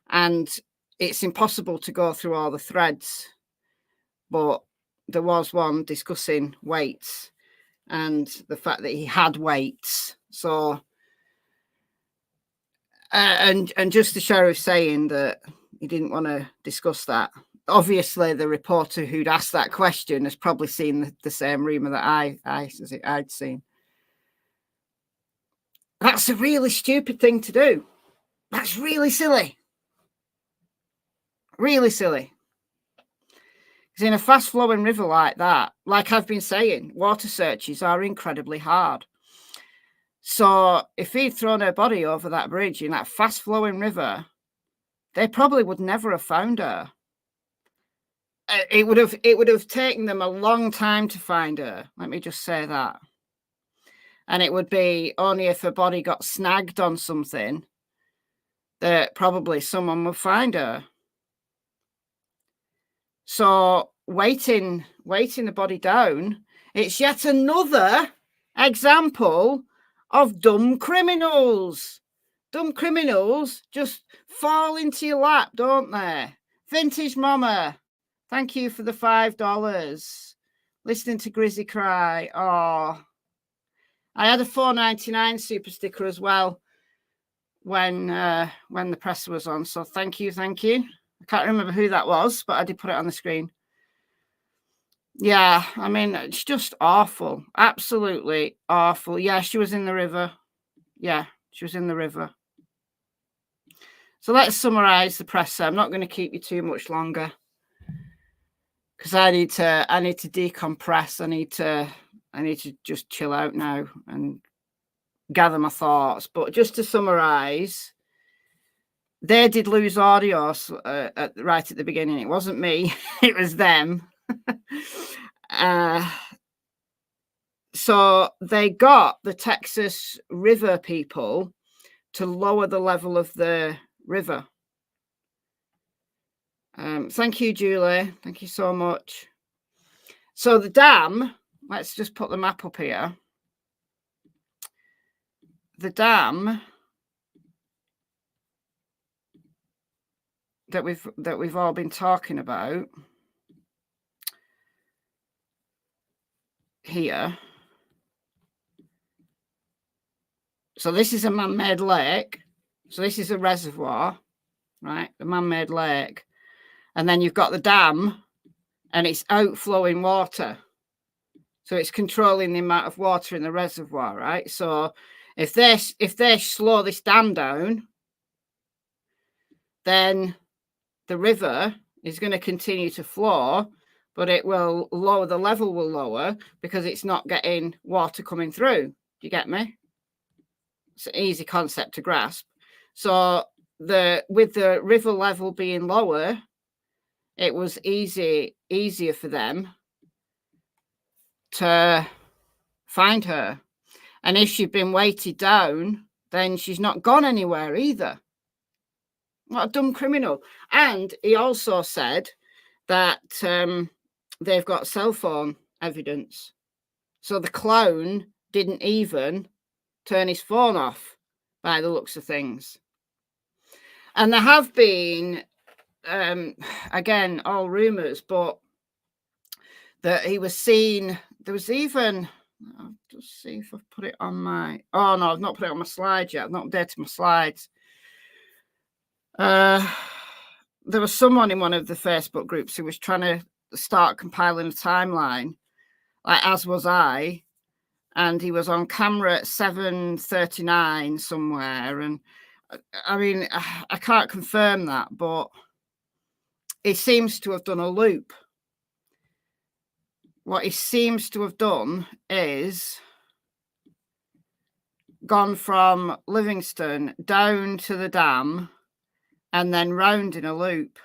and it's impossible to go through all the threads. But there was one discussing weights and the fact that he had weights. So, and just the sheriff saying that he didn't want to discuss that. Obviously, the reporter who'd asked that question has probably seen the same rumour that I'd seen. That's a really stupid thing to do. That's really silly. Really silly. Because in a fast-flowing river like that, like I've been saying, water searches are incredibly hard. So if he'd thrown her body over that bridge in that fast-flowing river, they probably would never have found her. It would have taken them a long time to find her. Let me just say that. And it would be only if her body got snagged on something that probably someone would find her. So weighting the body down, it's yet another example of dumb criminals. Dumb criminals just fall into your lap, don't they? Vintage Mama, thank you for the $5. Listening to Grizzy cry. Oh, I had a $4.99 super sticker as well when the press was on. So thank you. I can't remember who that was, but I did put it on the screen. Yeah, I mean, it's just awful. Absolutely awful. Yeah, she was in the river. Yeah, she was in the river. So let's summarize the press. I'm not going to keep you too much longer because I need to decompress. I need to just chill out now and gather my thoughts. But just to summarize, they did lose audio right at the beginning. It wasn't me. It was them. So they got the Texas River people to lower the level of the river. Thank you, Julie. Thank you so much. So the dam, let's just put the map up here. The dam that we've all been talking about here. So this is a man-made lake. So this is a reservoir, right? The man-made lake. And then you've got the dam and it's outflowing water. So it's controlling the amount of water in the reservoir, right? So if they slow this dam down, then the river is going to continue to flow, but it will lower, the level will lower because it's not getting water coming through. Do you get me? It's an easy concept to grasp. So with the river level being lower, it was easier for them to find her. And if she'd been weighted down, then she's not gone anywhere either. What a dumb criminal. And he also said that they've got cell phone evidence. So the clown didn't even turn his phone off by the looks of things. And there have been, again, all rumours, but that he was seen, there was even, I'll just see if I've put it on my, oh no, I've not put it on my slides yet. I've not updated my slides. There was someone in one of the Facebook groups who was trying to start compiling a timeline, like as was I, and he was on camera at 7:39 somewhere. And I mean, I can't confirm that, but he seems to have done a loop. What he seems to have done is gone from Livingston down to the dam and then round in a loop,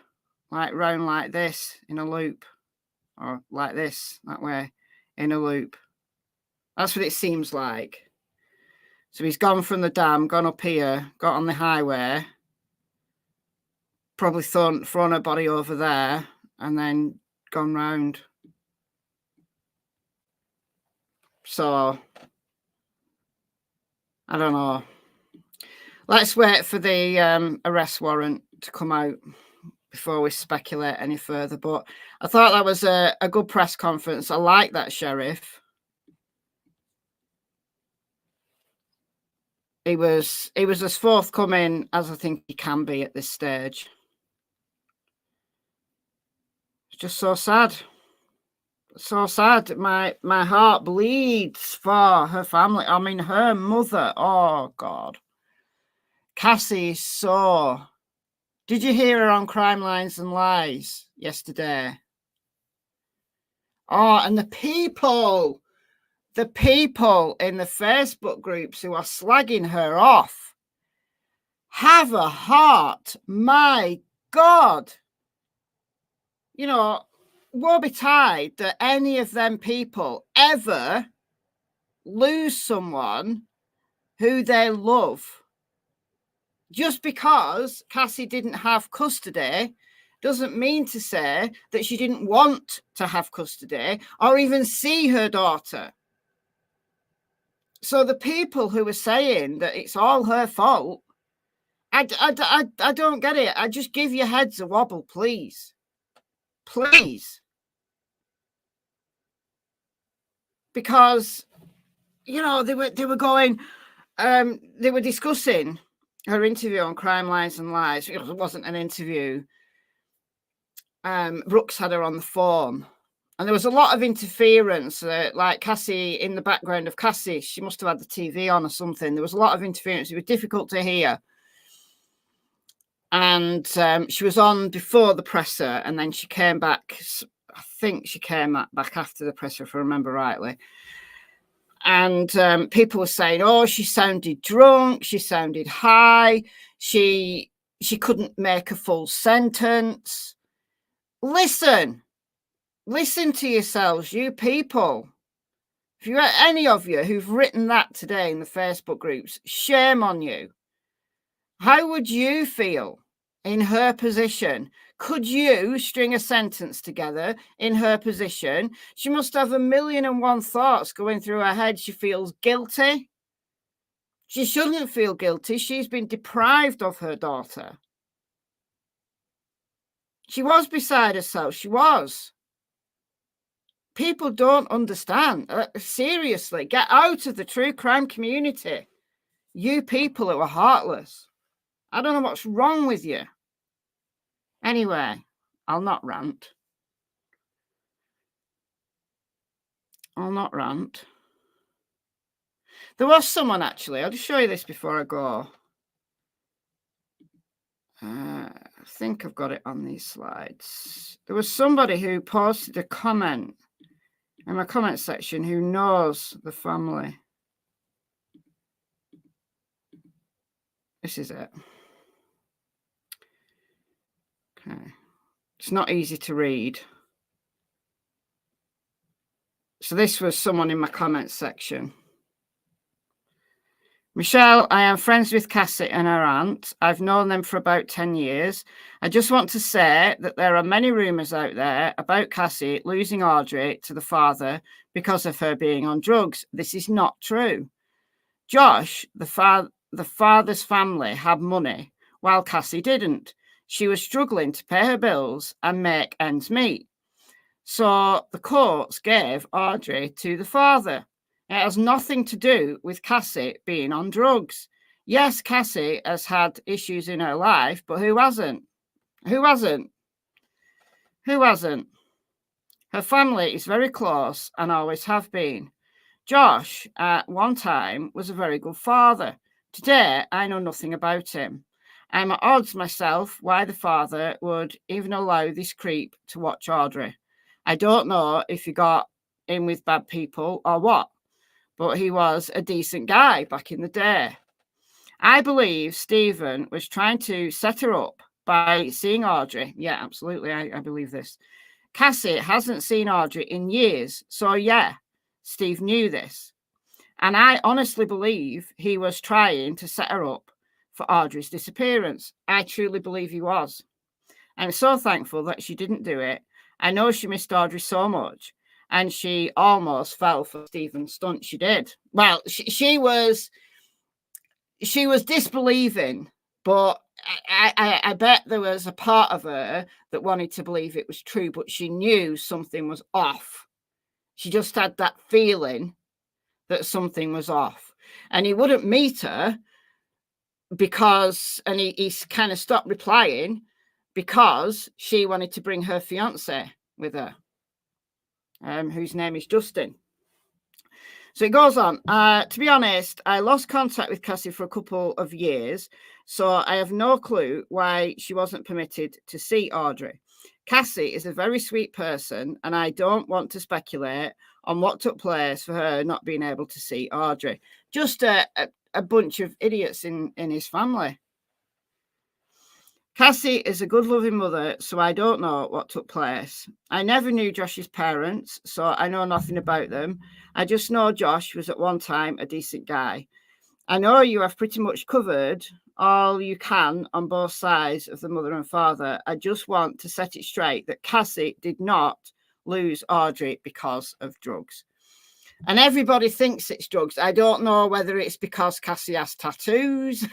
like round like this in a loop, or like this, that way in a loop. That's what it seems like. So he's gone from the dam, gone up here, got on the highway, probably thrown her body over there, and then gone round. So, I don't know. Let's wait for the arrest warrant to come out before we speculate any further. But I thought that was a good press conference. I like that sheriff. He was as forthcoming as I think he can be at this stage. It's just so sad. So sad. My heart bleeds for her family. I mean, her mother. Oh, God. Cassie is so... Did you hear her on Crime Lines and Lies yesterday? Oh, and the people in the Facebook groups who are slagging her off, have a heart. My God. You know, woe betide that any of them people ever lose someone who they love. Just because Cassie didn't have custody doesn't mean to say that she didn't want to have custody or even see her daughter. So the people who are saying that it's all her fault, I don't get it. I just give your heads a wobble, please. Please. Because, you know, they were going, they were discussing her interview on Crime, Lies and Lies. It wasn't an interview. Brooks had her on the phone. And there was a lot of interference, like Cassie, in the background of Cassie. She must have had the TV on or something. There was a lot of interference. It was difficult to hear. And she was on before the presser, and then she came back. I think she came back after the presser, if I remember rightly. And people were saying, oh, she sounded drunk. She sounded high. She couldn't make a full sentence. Listen to yourselves, you people. If you're any of you who've written that today in the Facebook groups, shame on you. How would you feel in her position? Could you string a sentence together in her position? She must have 1,000,001 thoughts going through her head. She feels guilty. She shouldn't feel guilty. She's been deprived of her daughter. She was beside herself. She was. People don't understand. Seriously, get out of the true crime community. You people who are heartless. I don't know what's wrong with you. Anyway, I'll not rant. There was someone, actually. I'll just show you this before I go. I think I've got it on these slides. There was somebody who posted a comment in my comment section who knows the family. This is it. Okay. It's not easy to read. So this was someone in my comment section. Michelle, I am friends with Cassie and her aunt. I've known them for about 10 years. I just want to say that there are many rumours out there about Cassie losing Audrey to the father because of her being on drugs. This is not true. Josh, the father's family, had money while Cassie didn't. She was struggling to pay her bills and make ends meet. So the courts gave Audrey to the father. It has nothing to do with Cassie being on drugs. Yes, Cassie has had issues in her life, but who hasn't? Who hasn't? Her family is very close and always have been. Josh, at one time, was a very good father. Today, I know nothing about him. I'm at odds myself why the father would even allow this creep to watch Audrey. I don't know if he got in with bad people or what, but he was a decent guy back in the day. I believe Stephen was trying to set her up by seeing Audrey. Yeah, absolutely. I believe this. Cassie hasn't seen Audrey in years. So yeah, Steve knew this. And I honestly believe he was trying to set her up for Audrey's disappearance. I truly believe he was. I'm so thankful that she didn't do it. I know she missed Audrey so much. And she almost fell for Stephen's stunt. She did. Well, she was disbelieving, but I bet there was a part of her that wanted to believe it was true, but she knew something was off. She just had that feeling that something was off. And he wouldn't meet her because, and he kind of stopped replying because she wanted to bring her fiance with her. Whose name is Justin. So it goes on. To be honest, I lost contact with Cassie for a couple of years, so I have no clue why she wasn't permitted to see Audrey. Cassie is a very sweet person, and I don't want to speculate on what took place for her not being able to see Audrey. Just a bunch of idiots in his family. Cassie is a good, loving mother, so I don't know what took place. I never knew Josh's parents, so I know nothing about them. I just know Josh was at one time a decent guy. I know you have pretty much covered all you can on both sides of the mother and father. I just want to set it straight that Cassie did not lose Audrey because of drugs. And everybody thinks it's drugs. I don't know whether it's because Cassie has tattoos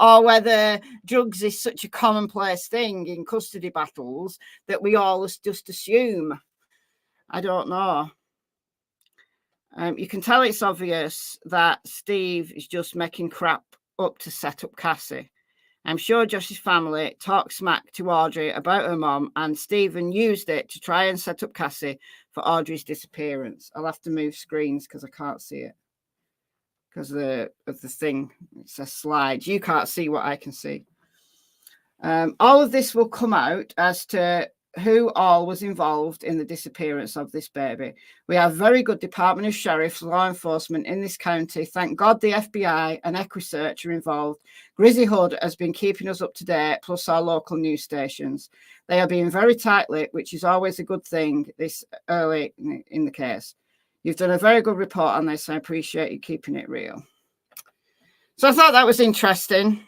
or whether drugs is such a commonplace thing in custody battles that we all just assume. I don't know. You can tell it's obvious that Steve is just making crap up to set up Cassie. I'm sure Josh's family talked smack to Audrey about her mom, and Stephen used it to try and set up Cassie for Audrey's disappearance. I'll have to move screens because I can't see it because of the thing. It says slides. You can't see what I can see. All of this will come out as to who all was involved in the disappearance of this baby. We have very good Department of Sheriff's law enforcement in this county. Thank God the FBI and EquiSearch are involved. Grizzy Hood has been keeping us up to date, plus our local news stations. They are being very tight-lipped, which is always a good thing this early in the case. You've done a very good report on this. I appreciate you keeping it real. So I thought that was interesting.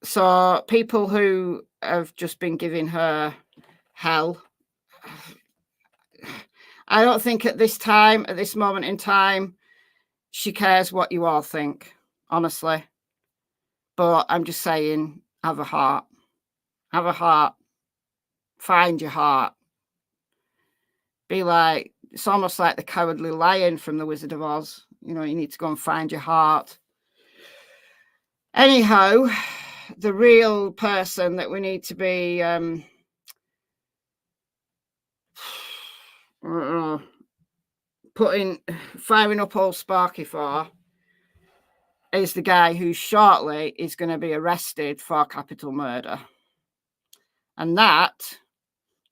So people who have just been giving her hell, I don't think at this moment in time, she cares what you all think, honestly. But I'm just saying, have a heart. Have a heart. Find your heart. Be like, it's almost like the Cowardly Lion from The Wizard of Oz. You know, you need to go and find your heart. Anyhow, the real person that we need to be firing up old Sparky for is the guy who shortly is going to be arrested for capital murder. And that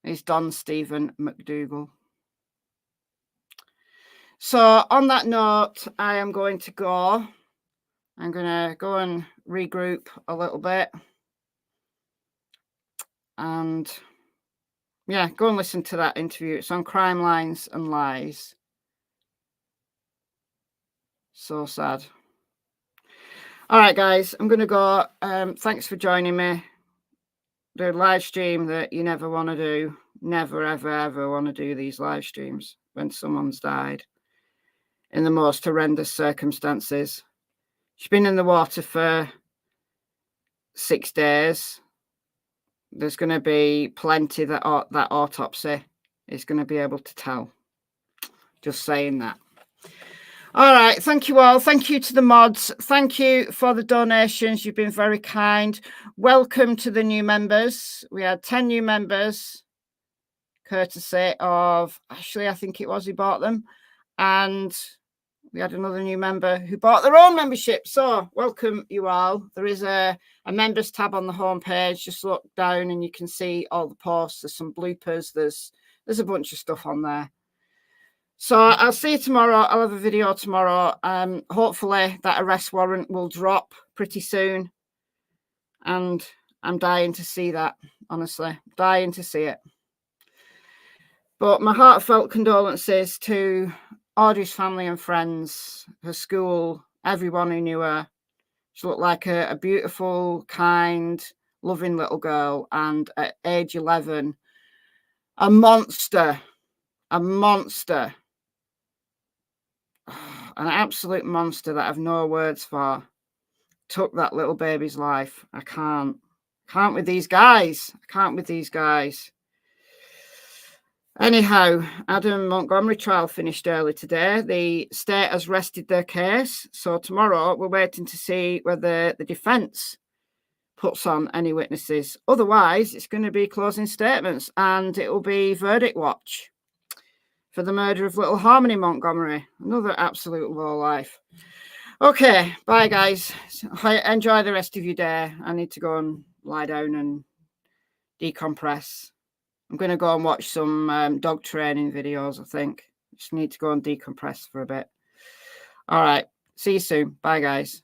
is Don Stephen McDougall. So on that note, I am going to go. I'm going to go and regroup a little bit. And yeah, go and listen to that interview. It's on Crime Lines and Lies. So sad. All right, guys, I'm going to go. Thanks for joining me. The live stream that you never want to do. Never, ever, ever want to do these live streams when someone's died in the most horrendous circumstances. She's been in the water for 6 days. There's going to be plenty that autopsy is going to be able to tell. Just saying that. All right. Thank you all. Thank you to the mods. Thank you for the donations. You've been very kind. Welcome to the new members. We had 10 new members, courtesy of Ashley, I think it was, who bought them. And we had another new member who bought their own membership. So welcome you all. There is a members tab on the homepage. Just look down and you can see all the posts. There's some bloopers. There's a bunch of stuff on there. So I'll see you tomorrow. I'll have a video tomorrow. Hopefully that arrest warrant will drop pretty soon. And I'm dying to see that, honestly. Dying to see it. But my heartfelt condolences to Audrey's family and friends, her school, everyone who knew her. She looked like a beautiful, kind, loving little girl. And at age 11, a monster, an absolute monster that I've no words for, took that little baby's life. I can't with these guys. I can't with these guys. Anyhow, Adam Montgomery trial finished early today. The state has rested their case. So tomorrow we're waiting to see whether the defence puts on any witnesses. Otherwise, it's going to be closing statements and it will be verdict watch for the murder of little Harmony Montgomery. Another absolute low life. Okay, bye guys. Enjoy the rest of your day. I need to go and lie down and decompress. I'm going to go and watch some dog training videos, I think. Just need to go and decompress for a bit. All right. See you soon. Bye, guys.